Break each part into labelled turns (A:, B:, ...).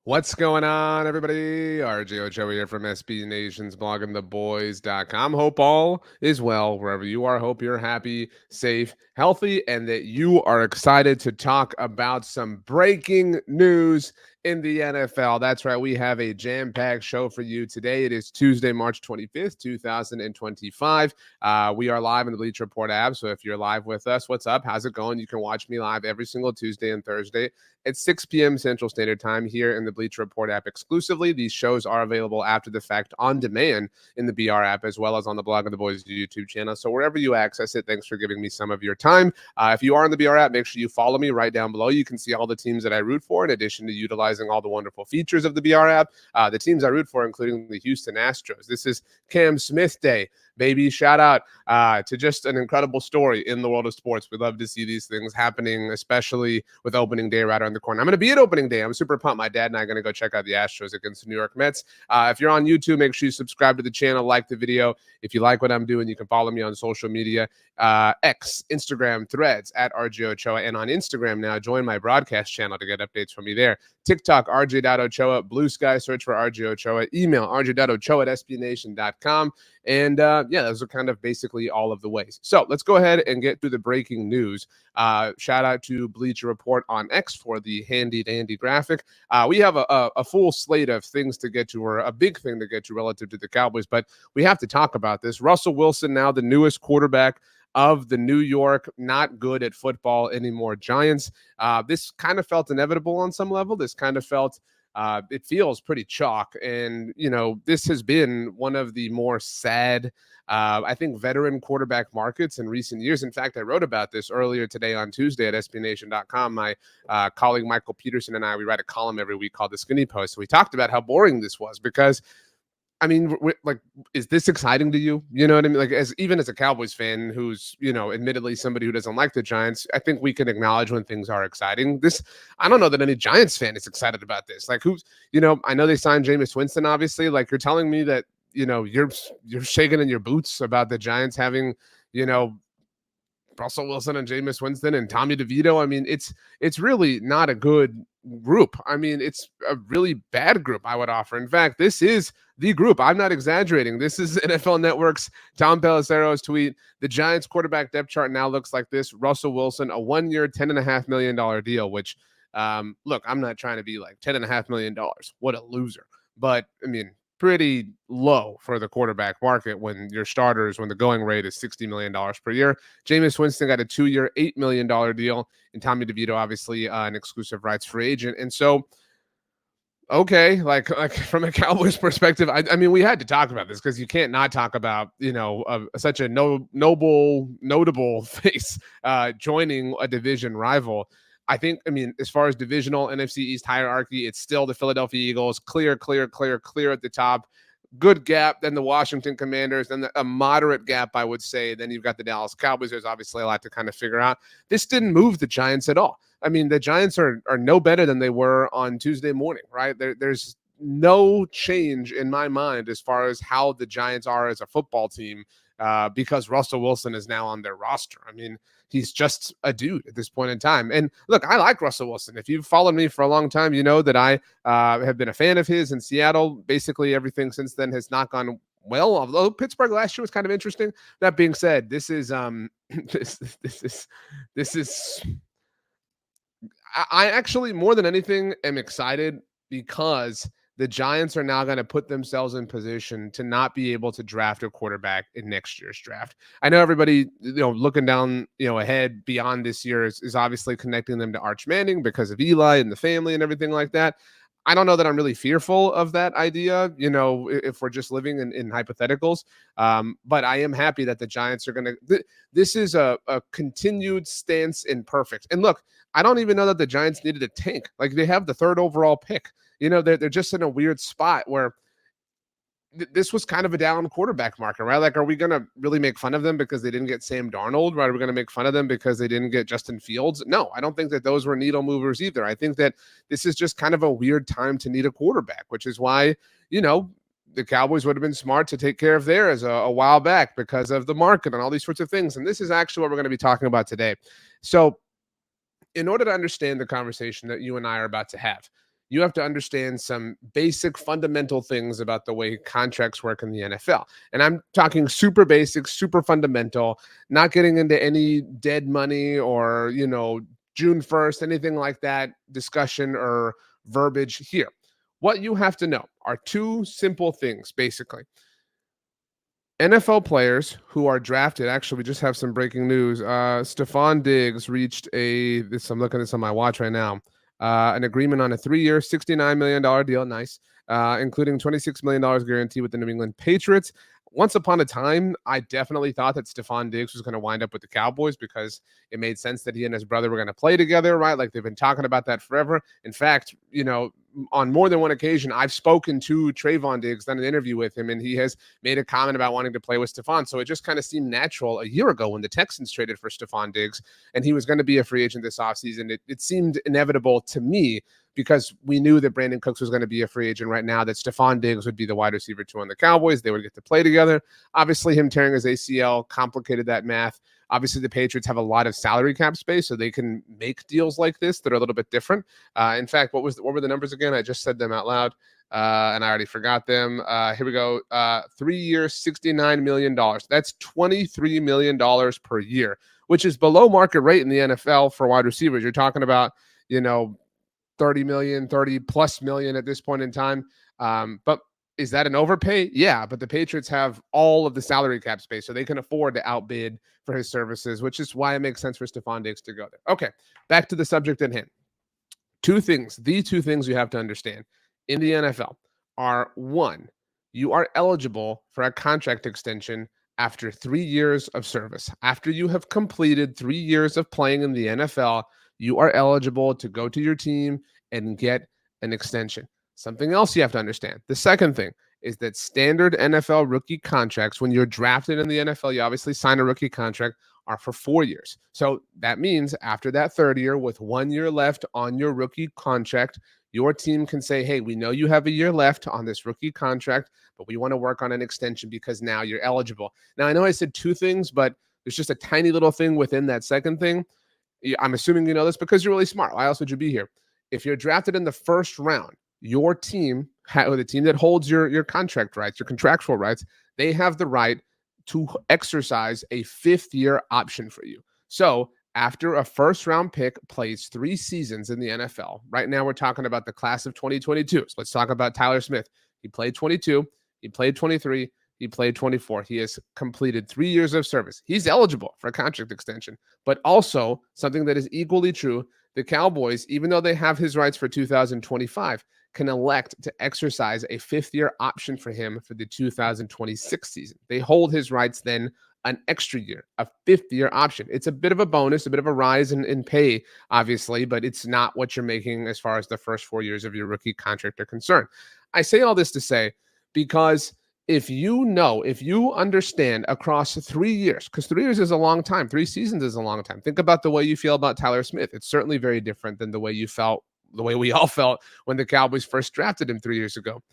A: What's going on, everybody? RJ Ochoa here from SB Nation's bloggingtheboys.com. Hope all is well wherever you are. Hope you're happy, safe, healthy, and that you are excited to talk about some breaking news in the NFL. That's right. We have a jam-packed show for you today. It is Tuesday, March 25th, 2025. We are live in the Bleacher Report app. So if you're live with us, what's up? How's it going? You can watch me live every single Tuesday and Thursday at 6 p.m. Central Standard Time here in the Bleacher Report app exclusively. These shows are available after the fact on demand in the BR app, as well as on the Blog of the Boys YouTube channel. So wherever you access it, thanks for giving me some of your time. If you are in the BR app, make sure you follow me right down below. You can see all the teams that I root for, in addition to utilizing all the wonderful features of the BR app. The teams I root for, including the Houston Astros. This is Cam Smith Day, baby. Shout out to just an incredible story in the world of sports. We love to see these things happening, especially with opening day right around the corner. I'm going to be at opening day. I'm super pumped. My dad and I are going to go check out the Astros against the New York Mets. If you're on YouTube, make sure you subscribe to the channel, like the video. If you like what I'm doing, you can follow me on social media, X, Instagram, Threads at RJ Ochoa. And on Instagram now, join my broadcast channel to get updates from me there. TikTok, RJ.Ochoa. Blue Sky, search for RJ Ochoa. Email, rj.ochoa at sbnation.com. And those are kind of basically all of the ways. So let's go ahead and get through the breaking news. Shout out to Bleacher Report on X for the handy dandy graphic. We have a full slate of things to get to, or a big thing to get to relative to the Cowboys, but we have to talk about this. Russell Wilson, now the newest quarterback of the New York, not good at football anymore Giants. This kind of felt inevitable on some level. This kind of felt it feels pretty chalk. And, this has been one of the more sad, I think, veteran quarterback markets in recent years. In fact, I wrote about this earlier today on Tuesday at sbnation.com. My colleague Michael Peterson and I, we write a column every week called The Skinny Post. So we talked about how boring this was because, is this exciting to you? You know what I mean? Like, even as a Cowboys fan who's, admittedly somebody who doesn't like the Giants, I think we can acknowledge when things are exciting. I don't know that any Giants fan is excited about this. Like, I know they signed Jameis Winston, obviously. Like, you're telling me that, you're shaking in your boots about the Giants having, Russell Wilson and Jameis Winston and Tommy DeVito. I mean, it's really not a good group. I mean, it's a really bad group, I would offer. In fact, this is the group. I'm not exaggerating. This is NFL Network's Tom Pelissero's tweet. The Giants quarterback depth chart now looks like this. Russell Wilson, a 1-year, $10.5 million deal, which, look, I'm not trying to be like $10.5 million. What a loser. But, I mean, pretty low for the quarterback market when the going rate is $60 million per year. Jameis Winston got a 2-year, $8 million deal, and Tommy DeVito, obviously, an exclusive rights free agent. And so, okay, like from a Cowboys perspective, I mean, we had to talk about this because you can't not talk about, such a notable face joining a division rival. I think, as far as divisional NFC East hierarchy, it's still the Philadelphia Eagles, clear at the top. Good gap, then the Washington Commanders, then a moderate gap, I would say. Then you've got the Dallas Cowboys. There's obviously a lot to kind of figure out. This didn't move the Giants at all. I mean, the Giants are no better than they were on Tuesday morning, right? There's no change in my mind as far as how the Giants are as a football team because Russell Wilson is now on their roster. I mean, he's just a dude at this point in time. And look, I like Russell Wilson. If you've followed me for a long time, you know that I have been a fan of his in Seattle. Basically, everything since then has not gone well, although Pittsburgh last year was kind of interesting. That being said, this is I actually, more than anything, am excited because the Giants are now going to put themselves in position to not be able to draft a quarterback in next year's draft. I know everybody, looking down, ahead beyond this year is obviously connecting them to Arch Manning because of Eli and the family and everything like that. I don't know that I'm really fearful of that idea, if we're just living in hypotheticals. But I am happy that the Giants are going to this is a continued stance in perfect. And look, I don't even know that the Giants needed a tank. Like, they have the 3rd overall pick. They're just in a weird spot where this was kind of a down quarterback market, right? Like, are we going to really make fun of them because they didn't get Sam Darnold, right? Are we going to make fun of them because they didn't get Justin Fields? No, I don't think that those were needle movers either. I think that this is just kind of a weird time to need a quarterback, which is why, the Cowboys would have been smart to take care of theirs a while back because of the market and all these sorts of things. And this is actually what we're going to be talking about today. So in order to understand the conversation that you and I are about to have, you have to understand some basic fundamental things about the way contracts work in the NFL. And I'm talking super basic, super fundamental, not getting into any dead money or, June 1st, anything like that discussion or verbiage here. What you have to know are two simple things, basically. NFL players who are drafted. Actually, we just have some breaking news. Stefon Diggs reached I'm looking at this on my watch right now. An agreement on a 3-year, $69 million deal. Nice. Including $26 million guarantee with the New England Patriots. Once upon a time, I definitely thought that Stefon Diggs was going to wind up with the Cowboys because it made sense that he and his brother were going to play together, right? Like they've been talking about that forever. In fact, on more than one occasion, I've spoken to Trayvon Diggs, done an interview with him, and he has made a comment about wanting to play with Stefon. So it just kind of seemed natural a year ago when the Texans traded for Stefon Diggs and he was going to be a free agent this offseason. It seemed inevitable to me because we knew that Brandon Cooks was going to be a free agent right now, that Stefon Diggs would be the wide receiver 2 on the Cowboys. They would get to play together. Obviously, him tearing his ACL complicated that math. Obviously, the Patriots have a lot of salary cap space, so they can make deals like this that are a little bit different. In fact, what were the numbers again? I just said them out loud, and I already forgot them. Here we go. 3 years, $69 million. That's $23 million per year, which is below market rate in the NFL for wide receivers. You're talking about, 30 million, 30 plus million at this point in time. But is that an overpay? Yeah, but the Patriots have all of the salary cap space, so they can afford to outbid for his services, which is why it makes sense for Stefon Diggs to go there. Okay, back to the subject at hand. The two things you have to understand in the NFL are: one, you are eligible for a contract extension after 3 years of service. After you have completed 3 years of playing in the NFL, you are eligible to go to your team and get an extension. Something else you have to understand. The second thing is that standard NFL rookie contracts, when you're drafted in the NFL, you obviously sign a rookie contract, are for 4 years. So that means after that third year, with 1 year left on your rookie contract, your team can say, hey, we know you have a year left on this rookie contract, but we want to work on an extension because now you're eligible. Now, I know I said two things, but there's just a tiny little thing within that second thing. I'm assuming you know this because you're really smart. Why else would you be here? If you're drafted in the first round, your team, or the team that holds your contract rights, your contractual rights, they have the right to exercise a 5th-year option for you. So after a first-round pick plays 3 seasons in the NFL, right now we're talking about the class of 2022. So let's talk about Tyler Smith. He played 22, he played 23, he played 24. He has completed 3 years of service. He's eligible for a contract extension. But also, something that is equally true, the Cowboys, even though they have his rights for 2025, can elect to exercise a 5th-year option for him for the 2026 season. They hold his rights then an extra year, a 5th-year option. It's a bit of a bonus, a bit of a rise in pay, obviously, but it's not what you're making as far as the first 4 years of your rookie contract are concerned. I say all this to say because if you understand across 3 years, because 3 years is a long time, 3 seasons is a long time. Think about the way you feel about Tyler Smith. It's certainly very different than the way we all felt when the Cowboys first drafted him 3 years ago.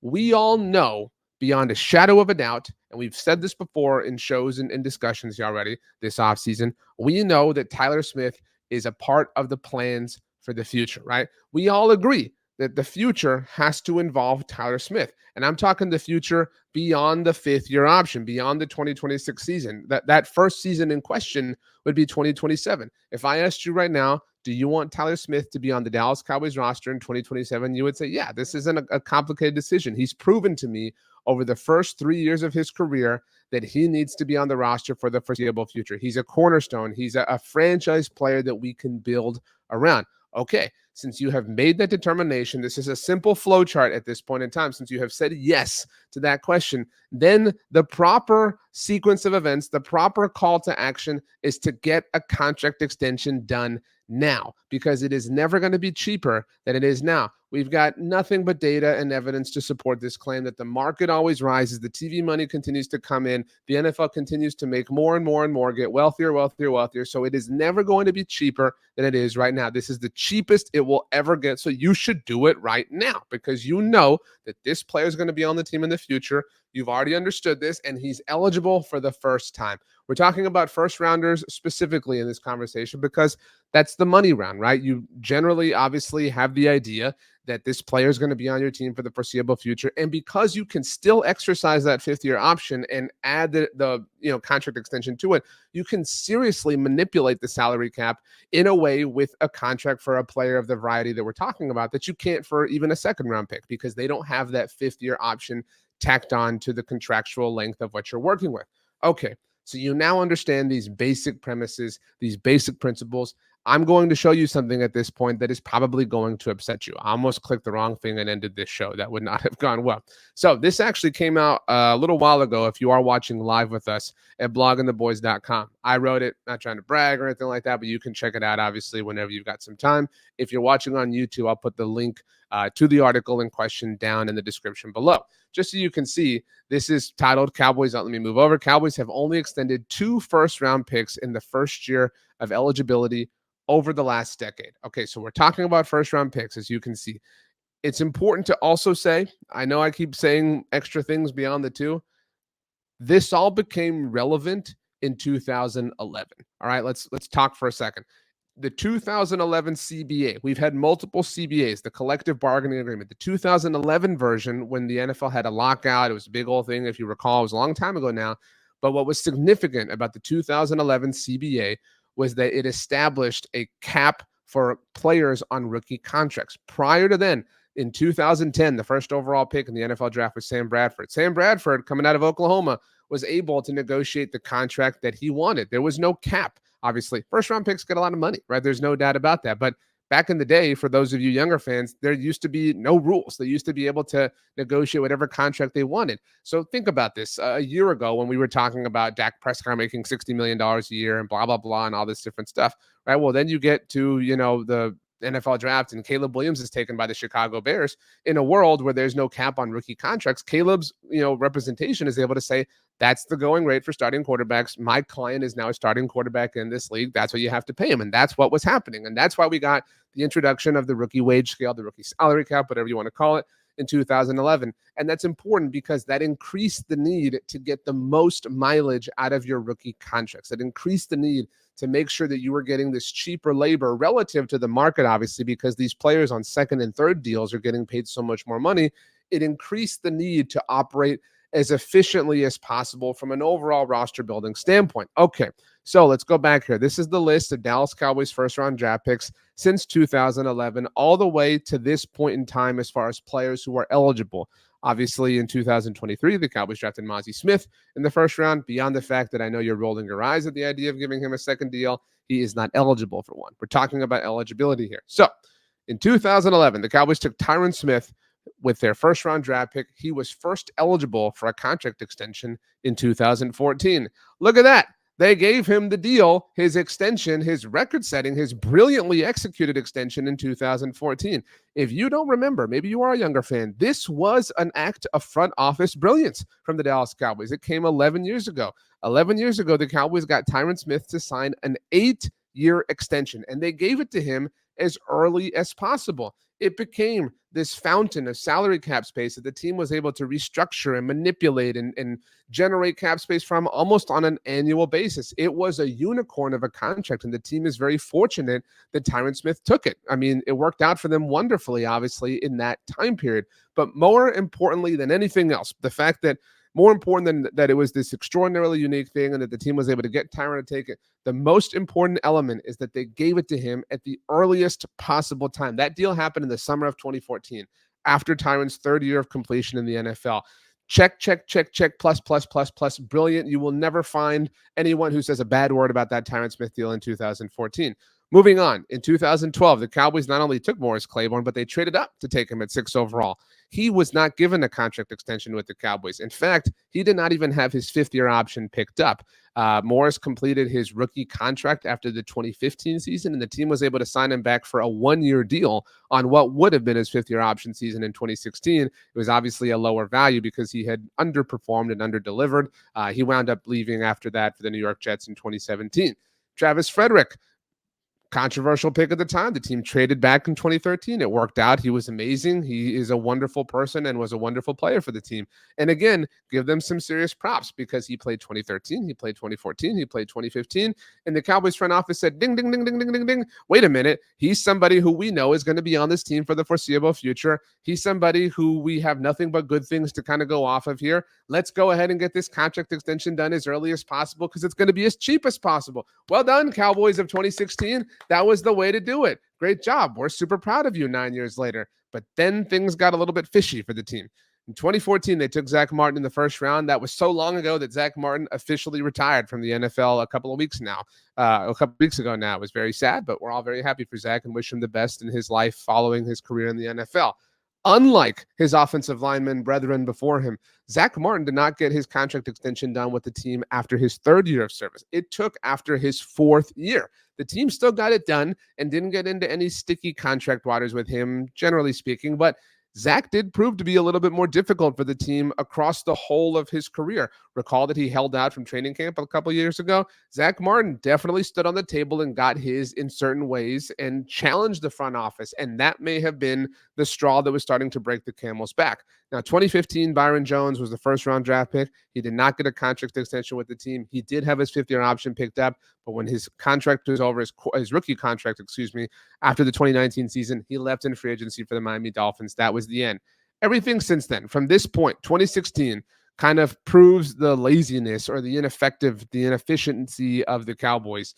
A: We all know beyond a shadow of a doubt, and we've said this before in shows and discussions already this offseason, we know that Tyler Smith is a part of the plans for the future, right? We all agree that the future has to involve Tyler Smith. And I'm talking the future beyond the 5th-year option, beyond the 2026 season. That first season in question would be 2027. If I asked you right now, do you want Tyler Smith to be on the Dallas Cowboys roster in 2027? You would say, yeah, this isn't a complicated decision. He's proven to me over the first 3 years of his career that he needs to be on the roster for the foreseeable future. He's a cornerstone. He's a franchise player that we can build around. Okay, since you have made that determination, this is a simple flow chart at this point in time. Since you have said yes to that question, then the proper sequence of events, the proper call to action is to get a contract extension done now, because it is never going to be cheaper than it is now. We've got nothing but data and evidence to support this claim that the market always rises. The TV money continues to come in. The NFL continues to make more and more and more, get wealthier, wealthier, wealthier. So it is never going to be cheaper than it is right now. This is the cheapest it will ever get. So you should do it right now because you know that this player is going to be on the team in the future. You've already understood this, and he's eligible for the first time. We're talking about first rounders specifically in this conversation because that's the money round, right? You generally obviously have the idea that this player is going to be on your team for the foreseeable future, and because you can still exercise that fifth-year option and add the contract extension to it, you can seriously manipulate the salary cap in a way with a contract for a player of the variety that we're talking about that you can't for even a second round pick, because they don't have that fifth-year option tacked on to the contractual length of what you're working with. Okay, so you now understand these basic premises, these basic principles. I'm going to show you something at this point that is probably going to upset you. I almost clicked the wrong thing and ended this show. That would not have gone well. So this actually came out a little while ago. If you are watching live with us at bloggingtheboys.com, I wrote it, not trying to brag or anything like that, but you can check it out, obviously, whenever you've got some time. If you're watching on YouTube, I'll put the link to the article in question down in the description below, just so you can see. This is titled Cowboys. Let me move over. Cowboys have only extended 2 first-round picks in the first year of eligibility over the last decade. Okay, so we're talking about first-round picks, as you can see. It's important to also say, I know I keep saying extra things beyond the 2. This all became relevant in 2011. All right, let's talk for a second. The 2011 CBA, we've had multiple CBAs, the collective bargaining agreement. The 2011 version, when the NFL had a lockout, it was a big old thing. If you recall, it was a long time ago now. But what was significant about the 2011 CBA was that it established a cap for players on rookie contracts. Prior to then, in 2010, the first overall pick in the NFL draft was Sam Bradford. Sam Bradford, coming out of Oklahoma, was able to negotiate the contract that he wanted. There was no cap. Obviously, first round picks get a lot of money, right? There's no doubt about that. But back in the day, for those of you younger fans, there used to be no rules. They used to be able to negotiate whatever contract they wanted. So think about this. A year ago, when we were talking about Dak Prescott making $60 million a year and blah, blah, blah, and all this different stuff, right? Well, then you get to, the NFL draft, and Caleb Williams is taken by the Chicago Bears. In a world where there's no cap on rookie contracts, Caleb's, representation is able to say, that's the going rate for starting quarterbacks. My client is now a starting quarterback in this league. That's what you have to pay him. And that's what was happening. And that's why we got the introduction of the rookie wage scale, the rookie salary cap, whatever you want to call it, in 2011. And that's important because that increased the need to get the most mileage out of your rookie contracts. That increased the need to make sure that you were getting this cheaper labor relative to the market, obviously, because these players on second and third deals are getting paid so much more money. It increased the need to operate as efficiently as possible from an overall roster building standpoint. Okay, so let's go back here. This is the list of Dallas Cowboys first round draft picks since 2011, all the way to this point in time as far as players who are eligible. Obviously, in 2023, the Cowboys drafted Mozzie Smith in the first round. Beyond the fact that I know you're rolling your eyes at the idea of giving him a second deal, he is not eligible for one. We're talking about eligibility here. So in 2011, the Cowboys took Tyron Smith with their first round draft pick. He was first eligible for a contract extension in 2014. Look at that. They gave him the deal, his extension, his record setting, his brilliantly executed extension in 2014. If you don't remember, maybe you are a younger fan, this was an act of front office brilliance from the Dallas Cowboys. It came 11 years ago. 11 years ago, the Cowboys got Tyron Smith to sign an 8-year extension, and they gave it to him as early as possible. It became this fountain of salary cap space that the team was able to restructure and manipulate and generate cap space from almost on an annual basis. It was a unicorn of a contract, and the team is very fortunate that Tyron Smith took it. I mean, it worked out for them wonderfully, obviously, in that time period. But more importantly than anything else, the fact that more important than that, it was this extraordinarily unique thing and that the team was able to get Tyron to take it. The most important element is that they gave it to him at the earliest possible time. That deal happened in the summer of 2014, after Tyron's third year of completion in the NFL. Check, check, check, check, plus, plus, plus, plus. Brilliant. You will never find anyone who says a bad word about that Tyron Smith deal in 2014. Moving on, in 2012, the Cowboys not only took Morris Claiborne, but they traded up to take him at 6 overall. He was not given a contract extension with the Cowboys. In fact, he did not even have his fifth-year option picked up. Morris completed his rookie contract after the 2015 season, and the team was able to sign him back for a one-year deal on what would have been his fifth-year option season in 2016. It was obviously a lower value because he had underperformed and underdelivered. He wound up leaving after that for the New York Jets in 2017. Travis Frederick controversial pick at the time. The team traded back in 2013. It worked out. He was amazing. He is a wonderful person and was a wonderful player for the team. And again, give them some serious props because he played 2013, he played 2014, he played 2015. And the Cowboys front office said, ding, ding, ding, ding, ding, ding, ding. Wait a minute. He's somebody who we know is going to be on this team for the foreseeable future. He's somebody who we have nothing but good things to kind of go off of here. Let's go ahead and get this contract extension done as early as possible because it's going to be as cheap as possible. Well done, Cowboys of 2016. That was the way to do it. Great job. We're super proud of you 9 years later. But then things got a little bit fishy for the team. In 2014, they took Zach Martin in the first round. That was so long ago that Zach Martin officially retired from the NFL a couple of weeks ago now. It was very sad, but we're all very happy for Zach and wish him the best in his life following his career in the NFL. Unlike his offensive lineman brethren before him, Zach Martin did not get his contract extension done with the team after his third year of service. It took after his fourth year. The team still got it done and didn't get into any sticky contract waters with him, generally speaking, but Zach did prove to be a little bit more difficult for the team across the whole of his career. Recall that he held out from training camp a couple years ago. Zach Martin definitely stood on the table and got his in certain ways and challenged the front office. And that may have been the straw that was starting to break the camel's back. Now, 2015, Byron Jones was the first round draft pick. He did not get a contract extension with the team. He did have his fifth-year option picked up, but when his contract was over, his rookie contract, after the 2019 season, he left in free agency for the Miami Dolphins. That was the end. Everything since then, from this point, 2016, kind of proves the laziness or the inefficiency of the Cowboys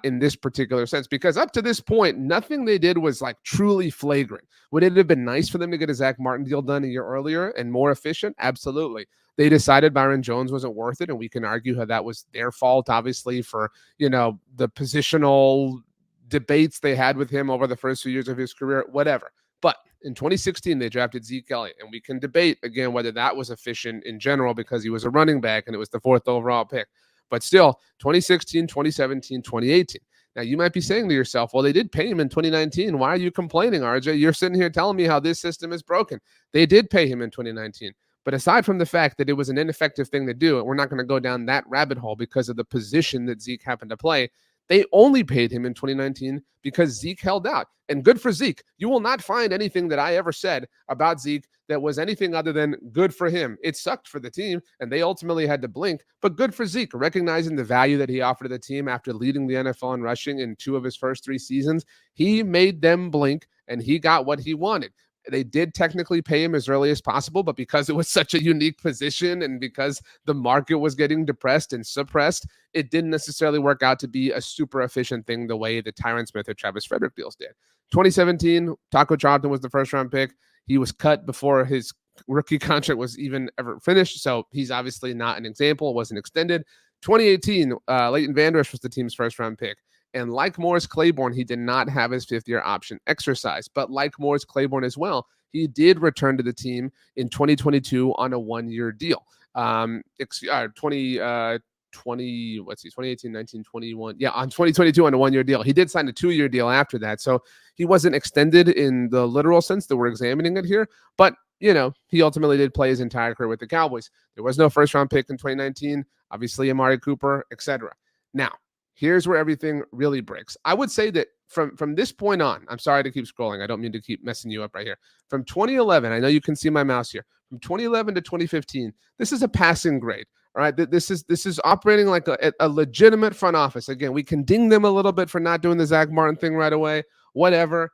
A: in this particular sense. Because up to this point, nothing they did was like truly flagrant. Would it have been nice for them to get a Zach Martin deal done a year earlier and more efficient? Absolutely. They decided Byron Jones wasn't worth it, and we can argue how that was their fault, obviously, for, the positional debates they had with him over the first few years of his career, whatever. But in 2016, they drafted Zeke Elliott, and we can debate, again, whether that was efficient in general because he was a running back and it was the fourth overall pick. But still, 2016, 2017, 2018. Now, you might be saying to yourself, well, they did pay him in 2019. Why are you complaining, RJ? You're sitting here telling me how this system is broken. They did pay him in 2019. But aside from the fact that it was an ineffective thing to do, and we're not going to go down that rabbit hole because of the position that Zeke happened to play, they only paid him in 2019 because Zeke held out. And good for Zeke. You will not find anything that I ever said about Zeke that was anything other than good for him. It sucked for the team, and they ultimately had to blink, but good for Zeke, recognizing the value that he offered to the team after leading the NFL in rushing in 2 of his first 3 seasons. He made them blink, and he got what he wanted. They did technically pay him as early as possible, but because it was such a unique position and because the market was getting depressed and suppressed, it didn't necessarily work out to be a super efficient thing the way the Tyron Smith or Travis Frederick deals did. 2017, Taco Charlton was the first round pick. He was cut before his rookie contract was even ever finished, so he's obviously not an example. It wasn't extended. 2018, Leighton Vander Esch was the team's first round pick. And like Morris Claiborne, he did not have his fifth-year option exercised. But like Morris Claiborne as well, he did return to the team in 2022 on a 1-year deal. 2018, 19, 21. Yeah, on 2022 on a 1-year deal. He did sign a 2-year deal after that. So he wasn't extended in the literal sense that we're examining it here. But, he ultimately did play his entire career with the Cowboys. There was no first-round pick in 2019. Obviously, Amari Cooper, etc. Now, here's where everything really breaks. I would say that from this point on, I'm sorry to keep scrolling. I don't mean to keep messing you up right here. From 2011, I know you can see my mouse here. From 2011 to 2015, this is a passing grade. All right, this is operating like a legitimate front office. Again, we can ding them a little bit for not doing the Zach Martin thing right away. Whatever.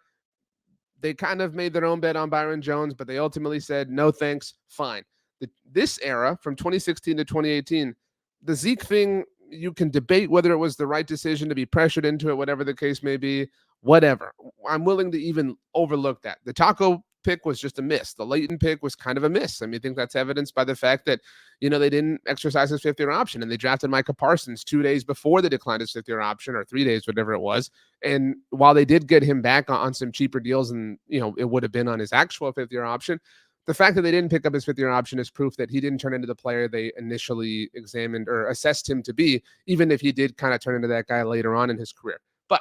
A: They kind of made their own bet on Byron Jones, but they ultimately said, no thanks, fine. This era, from 2016 to 2018, the Zeke thing, you can debate whether it was the right decision to be pressured into it, whatever the case may be, whatever. I'm willing to even overlook that. The Taco pick was just a miss. The Leighton pick was kind of a miss. I think that's evidenced by the fact that, they didn't exercise his fifth-year option, and they drafted Micah Parsons 2 days before they declined his fifth-year option, or 3 days, whatever it was. And while they did get him back on some cheaper deals than, it would have been on his actual fifth-year option, the fact that they didn't pick up his fifth-year option is proof that he didn't turn into the player they initially examined or assessed him to be, even if he did kind of turn into that guy later on in his career. But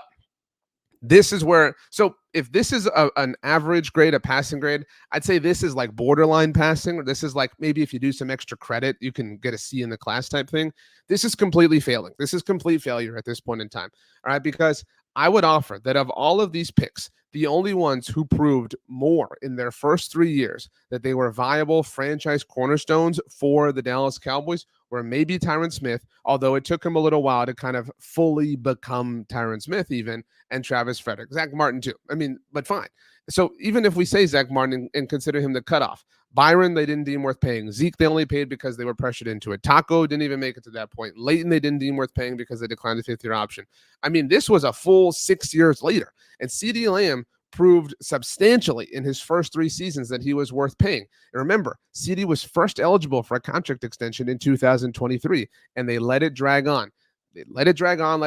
A: this is where, so if this is an average grade, a passing grade, I'd say this is like borderline passing, or this is like maybe if you do some extra credit, you can get a C in the class type thing. This is completely failing. This is complete failure at this point in time. All right, because I would offer that of all of these picks, the only ones who proved more in their first 3 years that they were viable franchise cornerstones for the Dallas Cowboys were maybe Tyron Smith, although it took him a little while to kind of fully become Tyron Smith, even, and Travis Frederick. Zach Martin, too. I mean, but fine. So even if we say Zach Martin and consider him the cutoff, Byron, they didn't deem worth paying. Zeke, they only paid because they were pressured into it. Taco didn't even make it to that point. Leighton, they didn't deem worth paying because they declined the fifth-year option. I mean, this was a full 6 years later. And CeeDee Lamb proved substantially in his first 3 seasons that he was worth paying. And remember, CeeDee was first eligible for a contract extension in 2023, and they let it drag on. They let it drag on,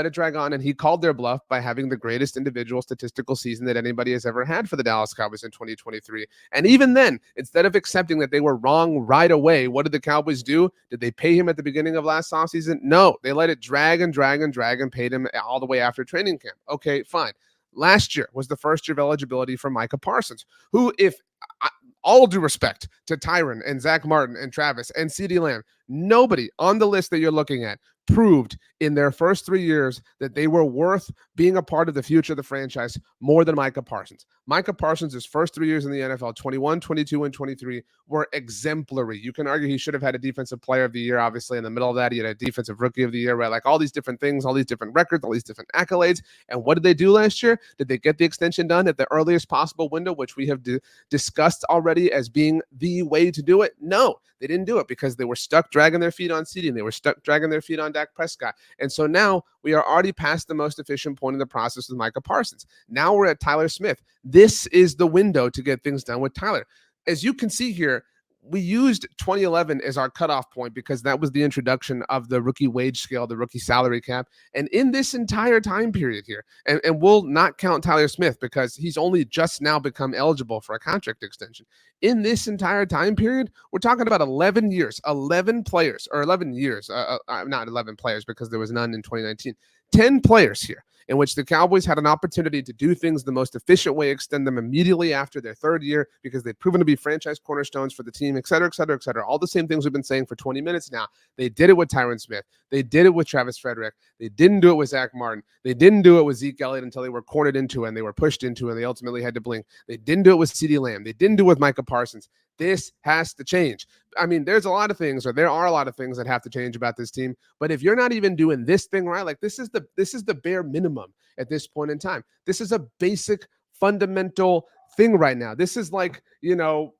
A: and he called their bluff by having the greatest individual statistical season that anybody has ever had for the Dallas Cowboys in 2023. And even then, instead of accepting that they were wrong right away, what did the Cowboys do? Did they pay him at the beginning of last offseason? No, they let it drag and paid him all the way after training camp. Okay, fine. Last year was the first year of eligibility for Micah Parsons, who, if all due respect to Tyron and Zach Martin and Travis and CeeDee Lamb, nobody on the list that you're looking at proved in their first 3 years that they were worth being a part of the future of the franchise more than Micah Parsons. Micah Parsons' first 3 years in the NFL, 21, 22, and 23, were exemplary. You can argue he should have had a defensive player of the year. Obviously, in the middle of that, he had a defensive rookie of the year, right? Like all these different things, all these different records, all these different accolades. And what did they do last year? Did they get the extension done at the earliest possible window, which we have discussed already as being the way to do it? No, they didn't do it because they were stuck dragging their feet on CeeDee, and they were stuck dragging their feet on Dak Prescott. And so now we are already past the most efficient point in the process with Micah Parsons. Now we're at Tyler Smith. This is the window to get things done with Tyler. As you can see here, we used 2011 as our cutoff point because that was the introduction of the rookie wage scale, the rookie salary cap. And in this entire time period here, and we'll not count Tyler Smith because he's only just now become eligible for a contract extension. In this entire time period, we're talking about 11 years, 11 players, or 11 years, not 11 players because there was none in 2019, 10 players here in which the Cowboys had an opportunity to do things the most efficient way, extend them immediately after their third year because they've proven to be franchise cornerstones for the team, et cetera, et cetera, et cetera. All the same things we've been saying for 20 minutes now. They did it with Tyron Smith. They did it with Travis Frederick. They didn't do it with Zach Martin. They didn't do it with Zeke Elliott until they were cornered into it and they were pushed into it and they ultimately had to blink. They didn't do it with CeeDee Lamb. They didn't do it with Micah Parsons. This has to change. I mean, there are a lot of things that have to change about this team. But if you're not even doing this thing right, like this is the bare minimum at this point in time. This is a basic fundamental thing right now. This is like,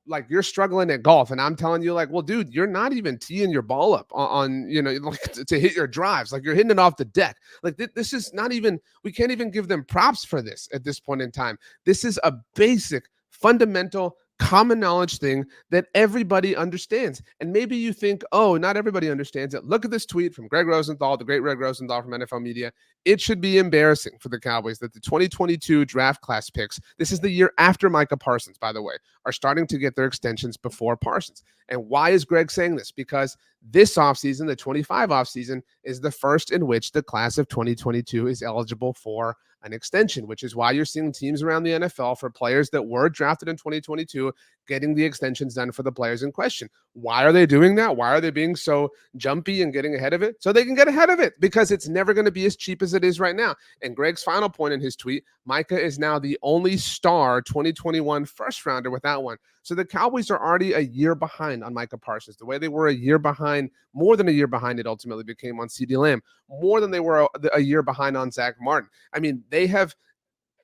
A: like you're struggling at golf and I'm telling you like, well, dude, you're not even teeing your ball up on like to hit your drives. Like you're hitting it off the deck. Like this is not even, we can't even give them props for this at this point in time. This is a basic fundamental common knowledge thing that everybody understands. And maybe you think, oh, not everybody understands it. Look at this tweet from Greg Rosenthal, the great Greg Rosenthal from NFL Media. It should be embarrassing for the Cowboys that the 2022 draft class picks, this is the year after Micah Parsons, by the way, are starting to get their extensions before Parsons. And why is Greg saying this? Because this offseason, the 25 offseason, is the first in which the class of 2022 is eligible for an extension, which is why you're seeing teams around the NFL for players that were drafted in 2022 getting the extensions done for the players in question. Why are they doing that? Why are they being so jumpy and getting ahead of it? So they can get ahead of it because it's never going to be as cheap as it is right now. And Greg's final point in his tweet, Micah is now the only star 2021 first rounder without one. So the Cowboys are already a year behind on Micah Parsons, the way they were a year behind, more than a year behind it ultimately became on CeeDee Lamb, more than they were a year behind on Zach Martin. I mean, they have,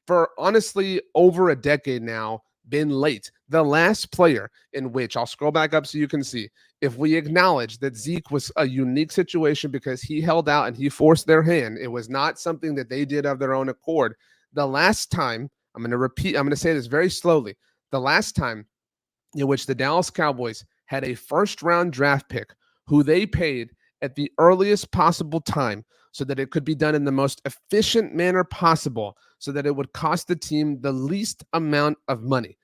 A: for honestly over a decade now, been late. The last player in which, I'll scroll back up so you can see, if we acknowledge that Zeke was a unique situation because he held out and he forced their hand, it was not something that they did of their own accord. The last time, I'm going to say this very slowly, the last time in which the Dallas Cowboys had a first-round draft pick who they paid at the earliest possible time so that it could be done in the most efficient manner possible so that it would cost the team the least amount of money.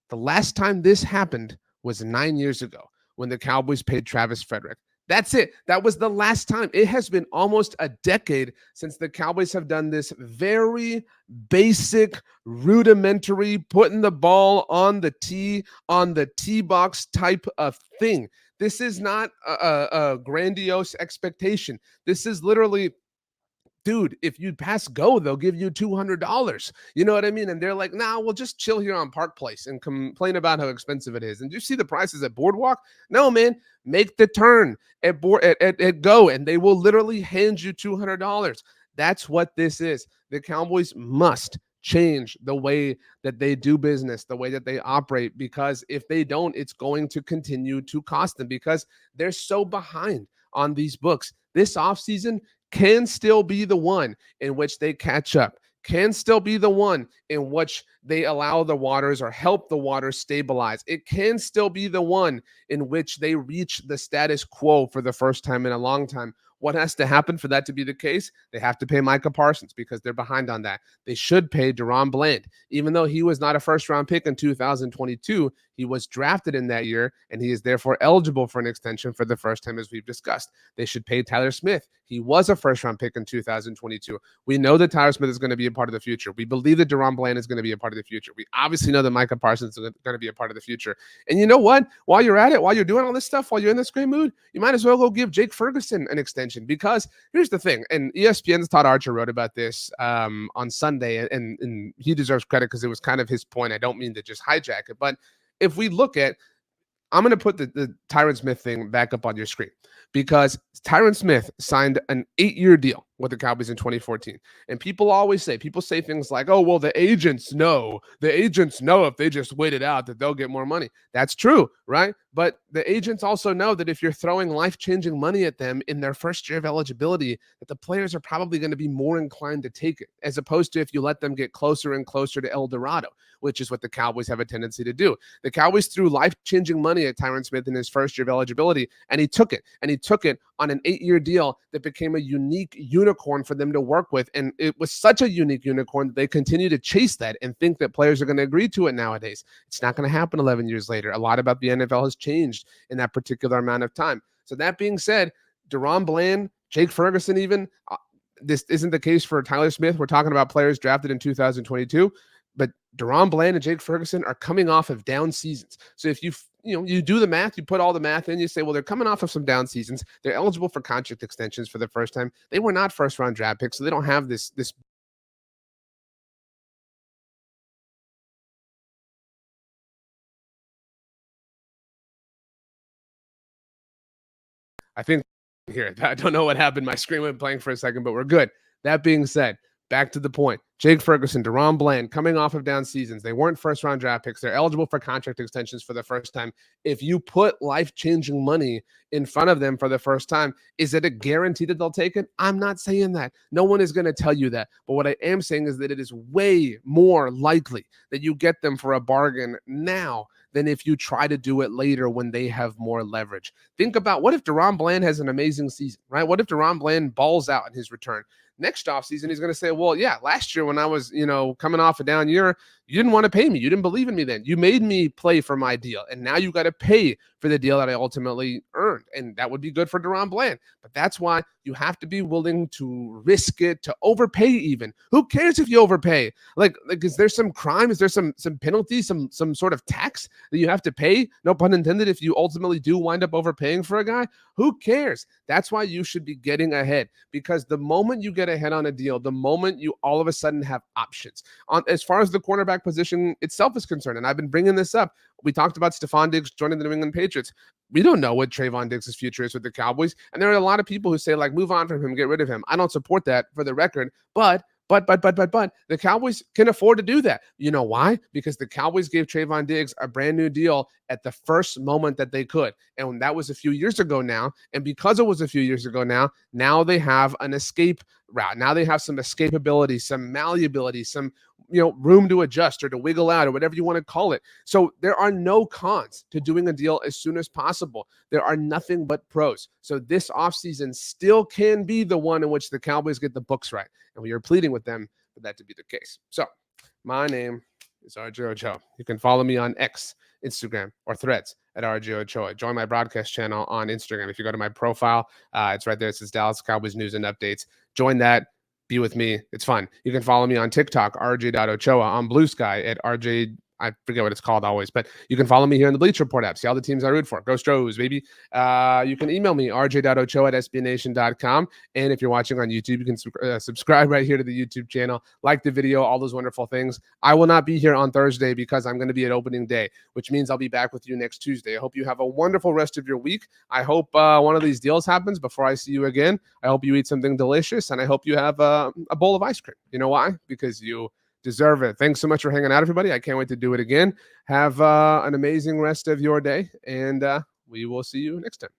A: The last time this happened was 9 years ago when the Cowboys paid Travis Frederick. That's it. That was the last time. It has been almost a decade since the Cowboys have done this very basic, rudimentary, putting the ball on the tee box type of thing. This is not a grandiose expectation. This is literally dude, if you pass go, they'll give you $200. You know what I mean? And they're like, nah, we'll just chill here on Park Place and complain about how expensive it is. And you see the prices at Boardwalk? No, man, make the turn at go, and they will literally hand you $200. That's what this is. The Cowboys must change the way that they do business, the way that they operate, because if they don't, it's going to continue to cost them because they're so behind on these books. This offseason can still be the one in which they catch up, can still be the one in which they allow the waters or help the waters stabilize. It can still be the one in which they reach the status quo for the first time in a long time. What has to happen for that to be the case? They have to pay Micah Parsons because they're behind on that. They should pay Deron Bland. Even though he was not a first-round pick in 2022, he was drafted in that year, and he is therefore eligible for an extension for the first time, as we've discussed. They should pay Tyler Smith. He was a first-round pick in 2022. We know that Tyler Smith is going to be a part of the future. We believe that Deron Bland is going to be a part of the future. We obviously know that Micah Parsons is going to be a part of the future. And you know what? While you're at it, while you're doing all this stuff, while you're in this great mood, you might as well go give Jake Ferguson an extension, because here's the thing, and ESPN's Todd Archer wrote about this on Sunday, and he deserves credit because it was kind of his point. I don't mean to just hijack it, but if we look at, I'm going to put the Tyron Smith thing back up on your screen, because Tyron Smith signed an 8-year deal with the Cowboys in 2014. And people say things like, oh, well, the agents know if they just wait it out that they'll get more money. That's true, right? But the agents also know that if you're throwing life-changing money at them in their first year of eligibility, that the players are probably going to be more inclined to take it, as opposed to if you let them get closer and closer to El Dorado, which is what the Cowboys have a tendency to do. The Cowboys threw life-changing money at Tyron Smith in his first year of eligibility, and he took it. And he took it on an 8-year deal that became a unique unicorn for them to work with. And it was such a unique unicorn that they continue to chase that and think that players are going to agree to it nowadays. It's not going to happen 11 years later. A lot about the NFL has changed in that particular amount of time. So that being said, Deron Bland, Jake Ferguson even, this isn't the case for Tyler Smith. We're talking about players drafted in 2022. But Deron Bland and Jake Ferguson are coming off of down seasons. So if you do the math, you put all the math in, you say, well, they're coming off of some down seasons. They're eligible for contract extensions for the first time. They were not first-round draft picks, so they don't have this. I think here, I don't know what happened. My screen went blank for a second, but we're good. That being said, back to the point. Jake Ferguson, Deron Bland, coming off of down seasons. They weren't first-round draft picks. They're eligible for contract extensions for the first time. If you put life-changing money in front of them for the first time, is it a guarantee that they'll take it? I'm not saying that. No one is going to tell you that. But what I am saying is that it is way more likely that you get them for a bargain now than if you try to do it later when they have more leverage. Think about, what if Deron Bland has an amazing season, right? What if Deron Bland balls out in his return? Next offseason, he's going to say, well, yeah, last year when I was, coming off a down year, you didn't want to pay me. You didn't believe in me then. You made me play for my deal. And now you got to pay for the deal that I ultimately earned. And that would be good for Deron Bland. But that's why you have to be willing to risk it, to overpay even. Who cares if you overpay? Like is there some crime? Is there some penalty, some sort of tax that you have to pay? No pun intended, if you ultimately do wind up overpaying for a guy? Who cares? That's why you should be getting ahead, because the moment you get ahead on a deal, the moment you all of a sudden have options. As far as the cornerback position itself is concerned, and I've been bringing this up, we talked about Stefon Diggs joining the New England Patriots. We don't know what Trayvon Diggs' future is with the Cowboys, and there are a lot of people who say, like, move on from him, get rid of him. I don't support that, for the record, but the Cowboys can afford to do that. You know why? Because the Cowboys gave Trayvon Diggs a brand new deal at the first moment that they could. And that was a few years ago now. And because it was a few years ago now they have an escape route. Now they have some escapability, some malleability, some room to adjust or to wiggle out or whatever you want to call it. So there are no cons to doing a deal as soon as possible. There are nothing but pros. So this offseason still can be the one in which the Cowboys get the books right. And we are pleading with them for that to be the case. So my name is RJ Ochoa. You can follow me on X, Instagram, or Threads at RJ Ochoa. Join my broadcast channel on Instagram. If you go to my profile, it's right there. It says Dallas Cowboys News and Updates. Join that. Be with me. It's fun. You can follow me on TikTok, rj.ochoa, on Blue Sky at I forget what it's called always, but you can follow me here in the Bleacher Report app. See all the teams I root for. Go Stros, baby. You can email me, rj.ochoa@sbnation.com. And if you're watching on YouTube, you can subscribe right here to the YouTube channel, like the video, all those wonderful things. I will not be here on Thursday because I'm going to be at opening day, which means I'll be back with you next Tuesday. I hope you have a wonderful rest of your week. I hope one of these deals happens before I see you again. I hope you eat something delicious, and I hope you have a bowl of ice cream. You know why? Because you deserve it. Thanks so much for hanging out, everybody. I can't wait to do it again. Have an amazing rest of your day, and we will see you next time.